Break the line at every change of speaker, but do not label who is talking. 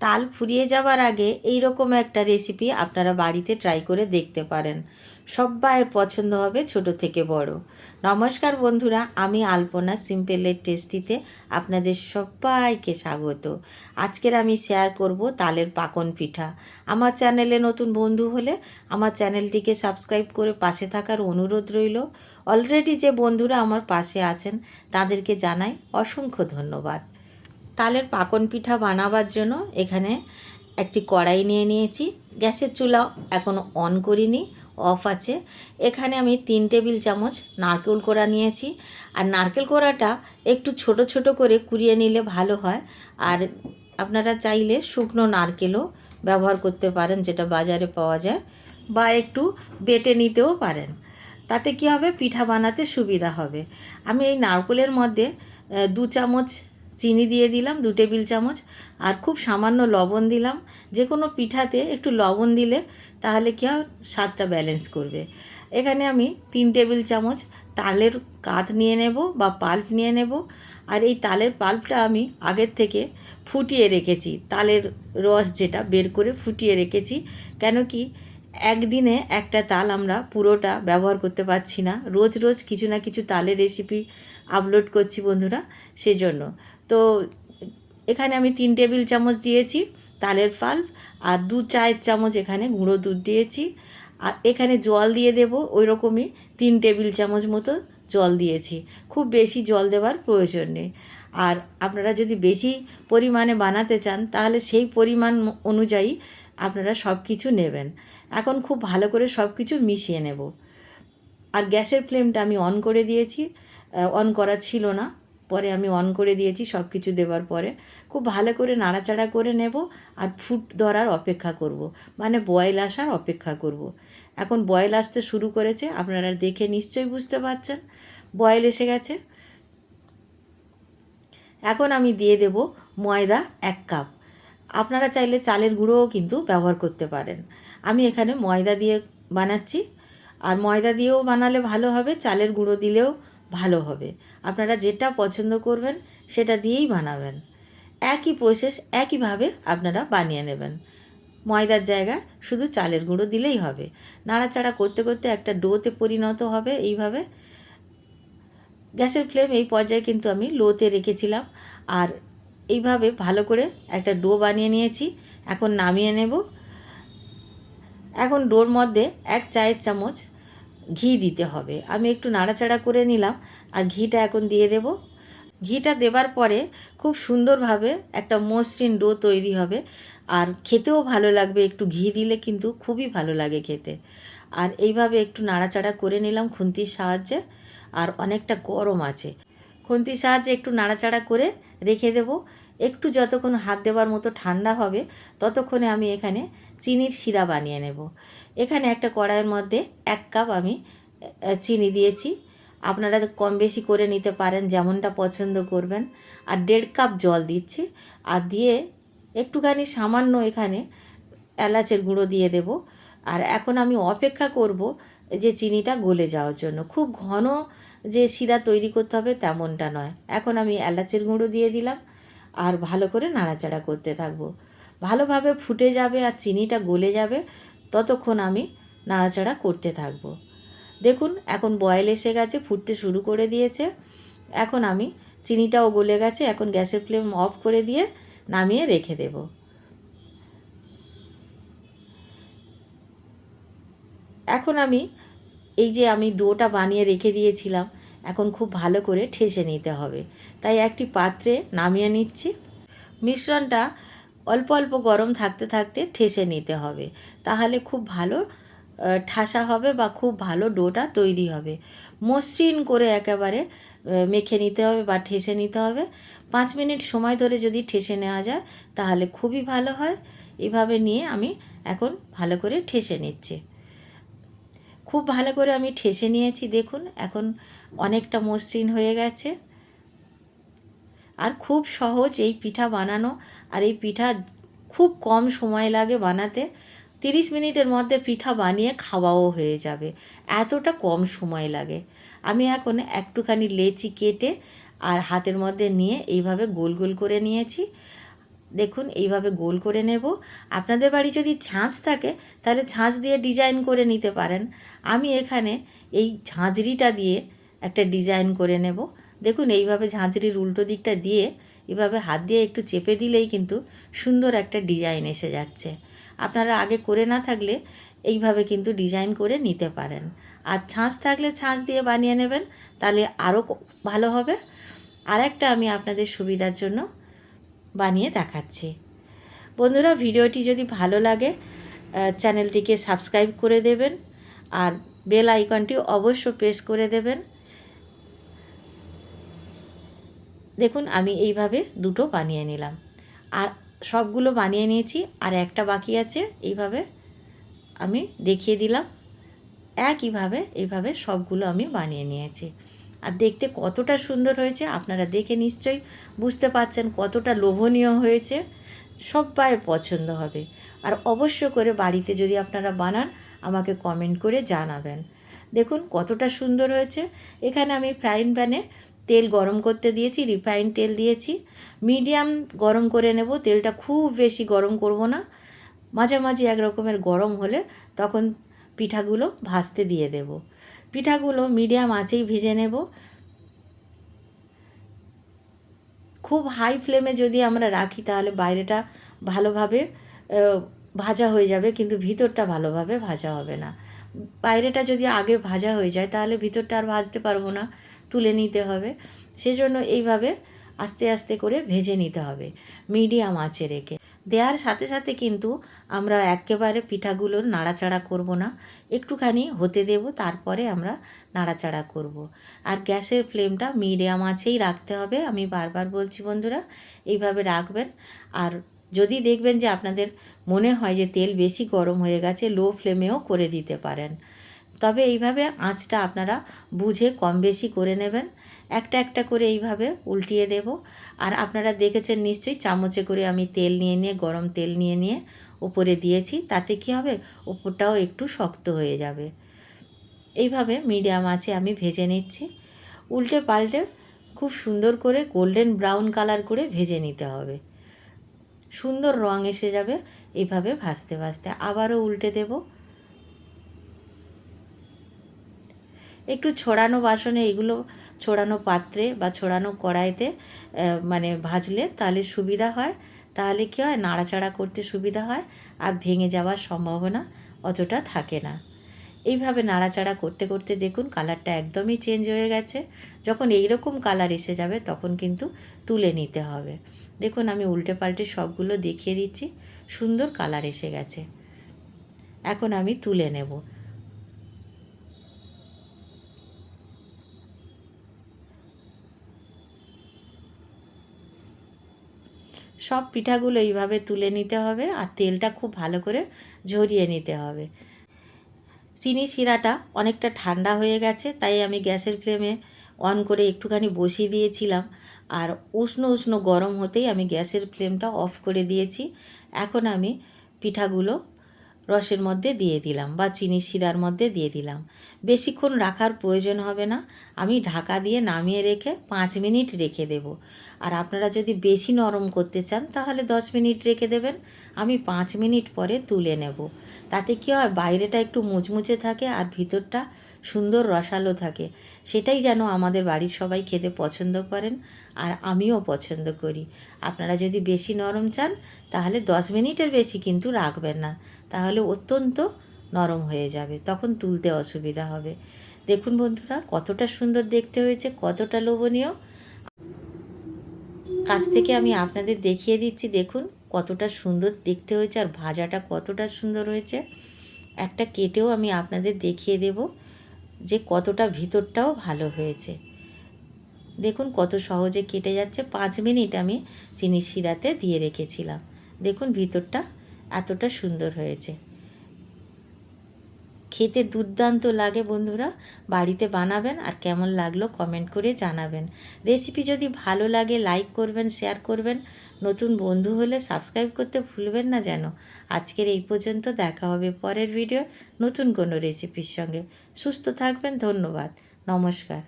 তাল ফুরিয়ে যাবার আগে এই রকম একটা রেসিপি আপনারা বাড়িতে ট্রাই করে দেখতে পারেন। সব্বাইয়ের পছন্দ হবে, ছোট থেকে বড়। নমস্কার বন্ধুরা, আমি আলপনা সিম্পলের টেস্টিতে আপনাদের সবাইকে স্বাগত। আজকের আমি শেয়ার করব তালের পাকন পিঠা। আমার চ্যানেলে নতুন বন্ধু হলে আমার চ্যানেলটিকে সাবস্ক্রাইব করে পাশে থাকার অনুরোধ রইল। অলরেডি যে বন্ধুরা আমার পাশে আছেন তাদেরকে জানাই অসংখ্য ধন্যবাদ। তালের পাকন পিঠা বানাবার জন্য এখানে একটি কড়াই নিয়ে নিয়েছি। গ্যাসের চুলা এখনও অন করিনি, অফ আছে। এখানে আমি 3 টেবিল চামচ নারকেল কোড়া নিয়েছি। আর নারকেল কোড়াটা একটু ছোট ছোট করে কুড়িয়ে নিলে ভালো হয়। আর আপনারা চাইলে শুকনো নারকেলও ব্যবহার করতে পারেন, যেটা বাজারে পাওয়া যায়, বা একটু বেটে নিতেও পারেন। তাতে কী হবে, পিঠা বানাতে সুবিধা হবে। আমি এই নারকেলের মধ্যে 2 চামচ চিনি দিয়ে দিলাম, 2 টেবিল চামচ, আর খুব সামান্য লবণ দিলাম। যে কোনো পিঠাতে একটু লবণ দিলে তাহলে কী হয়, স্বাদটা ব্যালেন্স করবে। এখানে আমি 3 টেবিল চামচ তালের কাঠ নিয়ে নেব বা পাল্প নিয়ে নেব। আর এই তালের পাল্পটা আমি আগের থেকে ফুটিয়ে রেখেছি, তালের রস যেটা বের করে ফুটিয়ে রেখেছি। কেন কি, একদিনে একটা তাল আমরা পুরোটা ব্যবহার করতে পারছি না। রোজ রোজ কিছু না কিছু তালের রেসিপি আপলোড করছি বন্ধুরা, সেজন্য। তো এখানে আমি 3 টেবিল চামচ দিয়েছি তালের পাল্প, আর 2 চায়ের চামচ এখানে গুঁড়ো দুধ দিয়েছি। আর এখানে জল দিয়ে দেব ওই রকমই 3 টেবিল চামচ মতো জল দিয়েছি। খুব বেশি জল দেওয়ার প্রয়োজন নেই। আর আপনারা যদি বেশি পরিমাণে বানাতে চান তাহলে সেই পরিমাণ অনুযায়ী আপনারা সব কিছু নেবেন। এখন খুব ভালো করে সব কিছু মিশিয়ে নেব। আর গ্যাসের ফ্লেমটা আমি অন করে দিয়েছি, অন করা ছিল না, পরে আমি অন করে দিয়েছি সব কিছু দেওয়ার পরে। খুব ভালো করে নাড়াচাড়া করে নেব আর ফুট ধরার অপেক্ষা করব, মানে বয়েল আসার অপেক্ষা করব। এখন বয়েল আসতে শুরু করেছে, আপনারা দেখে নিশ্চয়ই বুঝতে পারছেন বয়েল এসে গেছে। এখন আমি দিয়ে দেব ময়দা 1 কাপ। আপনারা চাইলে চালের গুঁড়োও কিন্তু ব্যবহার করতে পারেন। আমি এখানে ময়দা দিয়ে বানাচ্ছি। আর ময়দা দিয়েও বানালে ভালো হবে, চালের গুঁড়ো দিলেও ভালো হবে। আপনারা যেটা পছন্দ করবেন সেটা দিয়েই বানাবেন। একই প্রসেস, একইভাবে আপনারা বানিয়ে নেবেন। ময়দার জায়গায় শুধু চালের গুঁড়ো দিলেই হবে। নাড়াচাড়া করতে করতে একটা ডোতে পরিণত হবে এইভাবে। গ্যাসের ফ্লেম এই পর্যায়ে কিন্তু আমি লোতে রেখেছিলাম। আর এইভাবে ভালো করে একটা ডো বানিয়ে নিয়েছি। এখন নামিয়ে নেব। এখন ডোর মধ্যে 1 চায়ের চামচ ঘি দিতে হবে। আমি একটু নাড়াচাড়া করে নিলাম আর ঘিটা এখন দিয়ে দেব। ঘিটা দেবার পরে খুব সুন্দরভাবে একটা মসৃণ ডো তৈরি হবে। আর খেতেও ভালো লাগবে, একটু ঘি দিলে কিন্তু খুবই ভালো লাগে খেতে। আর এইভাবে একটু নাড়াচাড়া করে নিলাম খুন্তির সাহায্যে। আর অনেকটা গরম আছে, খুন্তির সাহায্যে একটু নাড়াচাড়া করে রেখে দেব। একটু যতক্ষণ হাত দেওয়ার মতো ঠান্ডা হবে ততক্ষণে আমি এখানে চিনির শিরা বানিয়ে নেব। এখানে একটা কড়াইয়ের মধ্যে 1 কাপ আমি চিনি দিয়েছি। আপনারা কম বেশি করে নিতে পারেন, যেমনটা পছন্দ করবেন। আর 1.5 কাপ জল দিচ্ছি। আর দিয়ে একটুখানি সামান্য এখানে এলাচের গুঁড়ো দিয়ে দেব। আর এখন আমি অপেক্ষা করব যে চিনিটা গলে যাওয়ার জন্য। খুব ঘন যে শিরা তৈরি করতে হবে তেমনটা নয়। এখন আমি এলাচের গুঁড়ো দিয়ে দিলাম আর ভালো করে নাড়াচাড়া করতে থাকবো। ভালোভাবে ফুটে যাবে আর চিনিটা গলে যাবে, ততক্ষণ আমি নাড়াচাড়া করতে থাকবো। দেখুন এখন বয়েল এসে গেছে, ফুটতে শুরু করে দিয়েছে। এখন আমি চিনিটাও গলে গেছে। এখন গ্যাসের ফ্লেম অফ করে দিয়ে নামিয়ে রেখে দেব। এখন আমি এই যে আমি ডোটা বানিয়ে রেখে দিয়েছিলাম, এখন খুব ভালো করে ঠেসে নিতে হবে। তাই একটি পাত্রে নামিয়ে নিচ্ছি। মিশ্রণটা অল্প অল্প গরম থাকতে থাকতে ঠেসে নিতে হবে, তাহলে খুব ভালো ঠাসা হবে বা খুব ভালো ডোটা তৈরি হবে। মসৃণ করে একেবারে মেখে নিতে হবে বা ঠেসে নিতে হবে। 5 মিনিট সময় ধরে যদি ঠেসে নেওয়া যায় তাহলে খুবই ভালো হয়। এভাবে নিয়ে আমি এখন ভালো করে ঠেসে নিচ্ছি। খুব ভালো করে আমি ঠেসে নিয়েছি, দেখুন এখন অনেকটা মসৃণ হয়ে গেছে। আর খুব সহজ এই পিঠা বানানো। আর এই পিঠা খুব কম সময় লাগে বানাতে। 30 মিনিটের মধ্যে পিঠা বানিয়ে খাওয়াও হয়ে যাবে, এতটা কম সময় লাগে। আমি এখন একটুখানি লেচি কেটে আর হাতের মধ্যে নিয়ে এইভাবে গোল গোল করে নিয়েছি। দেখুন এইভাবে গোল করে নেব। আপনাদের বাড়ি যদি ছাঁচ থাকে তাহলে ছাঁচ দিয়ে ডিজাইন করে নিতে পারেন। আমি এখানে এই ঝাঁঝরিটা দিয়ে একটা ডিজাইন করে নেব। দেখুন এইভাবে ঝাঁঝরির উল্টো দিকটা দিয়ে এভাবে হাত দিয়ে একটু চেপে দিলেই কিন্তু সুন্দর একটা ডিজাইন এসে যাচ্ছে। আপনারা আগে করে না থাকলে এইভাবে কিন্তু ডিজাইন করে নিতে পারেন। আর ছাঁচ থাকলে ছাঁচ দিয়ে বানিয়ে নেবেন, তাহলে আরও ভালো হবে। আর একটা আমি আপনাদের সুবিধার জন্য বানিয়ে দেখাচ্ছি। বন্ধুরা, ভিডিওটি যদি ভালো লাগে চ্যানেলটিকে সাবস্ক্রাইব করে দেবেন আর বেল আইকনটি অবশ্য প্রেস করে দেবেন। দেখুন আমি এইভাবে দুটো বানিয়ে নিলাম, আর সবগুলো বানিয়ে নিয়েছি, আর একটা বাকি আছে। এইভাবে আমি দেখিয়ে দিলাম। একইভাবে এইভাবে সবগুলো আমি বানিয়ে নিয়েছি। আর দেখতে কতটা সুন্দর হয়েছে আপনারা দেখে নিশ্চয়ই বুঝতে পারছেন কতটা লোভনীয় হয়েছে। সবাই পছন্দ হবে। আর অবশ্য করে বাড়িতে যদি আপনারা বানান আমাকে কমেন্ট করে জানাবেন। দেখুন কতটা সুন্দর হয়েছে। এখানে আমি ফ্রাইং প্যানে তেল গরম করতে দিয়েছি, রিফাইন তেল দিয়েছি। মিডিয়াম গরম করে নেব, তেলটা খুব বেশি গরম করব না। মাঝামাঝি এক রকমের গরম হলে তখন পিঠাগুলো ভাজতে দিয়ে দেব। পিঠাগুলো মিডিয়াম আঁচেই ভেজে নেব। খুব হাই ফ্লেমে যদি আমরা রাখি তাহলে বাইরেটা ভালোভাবে ভাজা হয়ে যাবে, কিন্তু ভিতরটা ভালোভাবে ভাজা হবে না। বাইরেটা যদি আগে ভাজা হয়ে যায় তাহলে ভিতরটা আর ভাজতে পারবো না, তুলে নিতে হবে। সেজন্য এইভাবে আস্তে আস্তে করে ভেজে নিতে হবে মিডিয়াম আঁচে রেখে। দেওয়ার সাথে সাথে কিন্তু আমরা একেবারে পিঠাগুলোর নাড়াচাড়া করব না, একটুখানি হতে দেব, তারপরে আমরা নাড়াচাড়া করব। আর গ্যাসের ফ্লেমটা মিডিয়াম আঁচেই রাখতে হবে। আমি বারবার বলছি বন্ধুরা, এইভাবে রাখবেন। আর যদি দেখবেন যে আপনাদের মনে হয় যে তেল বেশি গরম হয়ে গেছে, লো ফ্লেমেও করে দিতে পারেন। তবে এইভাবে আঁচটা আপনারা বুঝে কম বেশি করে নেবেন। একটা একটা করে এইভাবে উল্টিয়ে দেব। আর আপনারা দেখেছেন নিশ্চয়ই চামচে করে আমি তেল নিয়ে নিয়ে গরম তেল নিয়ে নিয়ে উপরে দিয়েছি। তাতে কী হবে, উপরটাও একটু শক্ত হয়ে যাবে। এইভাবে মিডিয়াম আঁচে আমি ভেজে নিচ্ছি। উল্টে পাল্টে খুব সুন্দর করে গোল্ডেন ব্রাউন কালার করে ভেজে নিতে হবে। সুন্দর রং এসে যাবে এইভাবে ভাজতে ভাজতে। আবারও উল্টে দেব। একটু ছড়ানো বাসনে, এগুলো ছড়ানো পাত্রে বা ছড়ানো কড়াইতে মানে ভাজলে তাহলে সুবিধা হয়। তাহলে কী হয়, নাড়াচাড়া করতে সুবিধা হয় আর ভেঙে যাওয়ার সম্ভাবনা অতটা থাকে না। এইভাবে নাড়াচাড়া করতে করতে দেখুন কালারটা একদমই চেঞ্জ হয়ে গেছে। যখন এই রকম কালার এসে যাবে তখন কিন্তু তুলে নিতে হবে। দেখুন আমি উল্টে পাল্টে সবগুলো দেখিয়ে দিচ্ছি, সুন্দর কালার এসে গেছে। এখন আমি তুলে নেব। সব পিঠাগুলো এইভাবে তুলে নিতে হবে আর তেলটা খুব ভালো করে ঝরিয়ে নিতে হবে। চিনি শিরাটা অনেকটা ঠান্ডা হয়ে গেছে, তাই আমি গ্যাসের ফ্লেমে অন করে একটুখানি বসিয়ে দিয়েছিলাম। আর উষ্ণ উষ্ণ গরম হতেই আমি গ্যাসের ফ্লেমটা অফ করে দিয়েছি। এখন আমি পিঠাগুলো রসের মধ্যে দিয়ে দিলাম বা চিনি শিরার মধ্যে দিয়ে দিলাম। বেশিক্ষণ রাখার প্রয়োজন হবে না। আমি ঢাকা দিয়ে নামিয়ে রেখে 5 মিনিট রেখে দেব। আর আপনারা যদি বেশি নরম করতে চান তাহলে 10 মিনিট রেখে দেবেন। আমি 5 মিনিট পরে তুলে নেব। তাতে কী হয়, বাইরেটা একটু মুচমুচে থাকে আর ভিতরটা সুন্দর রসালো থাকে। সেটাই যেন আমাদের বাড়ির সবাই খেতে পছন্দ করেন আর আমিও পছন্দ করি। আপনারা যদি বেশি নরম চান তাহলে 10 মিনিটের বেশি কিন্তু রাখবেন না, তাহলে অত্যন্ত নরম হয়ে যাবে, তখন তুলতে অসুবিধা হবে। দেখুন বন্ধুরা কতটা সুন্দর দেখতে হয়েছে, কতটা লোভনীয়। কাছ থেকে আমি আপনাদের দেখিয়ে দিচ্ছি, দেখুন কতটা সুন্দর দেখতে হয়েছে আর ভাজাটা কতটা সুন্দর হয়েছে। একটা কেটেও আমি আপনাদের দেখিয়ে দেব যে কতটা ভিতরটাও ভালো হয়েছে। দেখুন কত সহজে কেটে যাচ্ছে। 5 মিনিট আমি চিনি শিরাতে দিয়ে রেখেছিলাম। দেখুন ভিতরটা এতটা সুন্দর হয়েছে। খেতে দুর্দান্ত লাগে বন্ধুরা, বাড়িতে বানাবেন আর কেমন লাগলো কমেন্ট করে জানাবেন। রেসিপি যদি ভালো লাগে লাইক করবেন, শেয়ার করবেন। নতুন বন্ধু হলে সাবস্ক্রাইব করতে ভুলবেন না যেন। আজকের এই পর্যন্ত, দেখা হবে পরের ভিডিও নতুন কোনো রেসিপির সঙ্গে। সুস্থ থাকবেন, ধন্যবাদ, নমস্কার।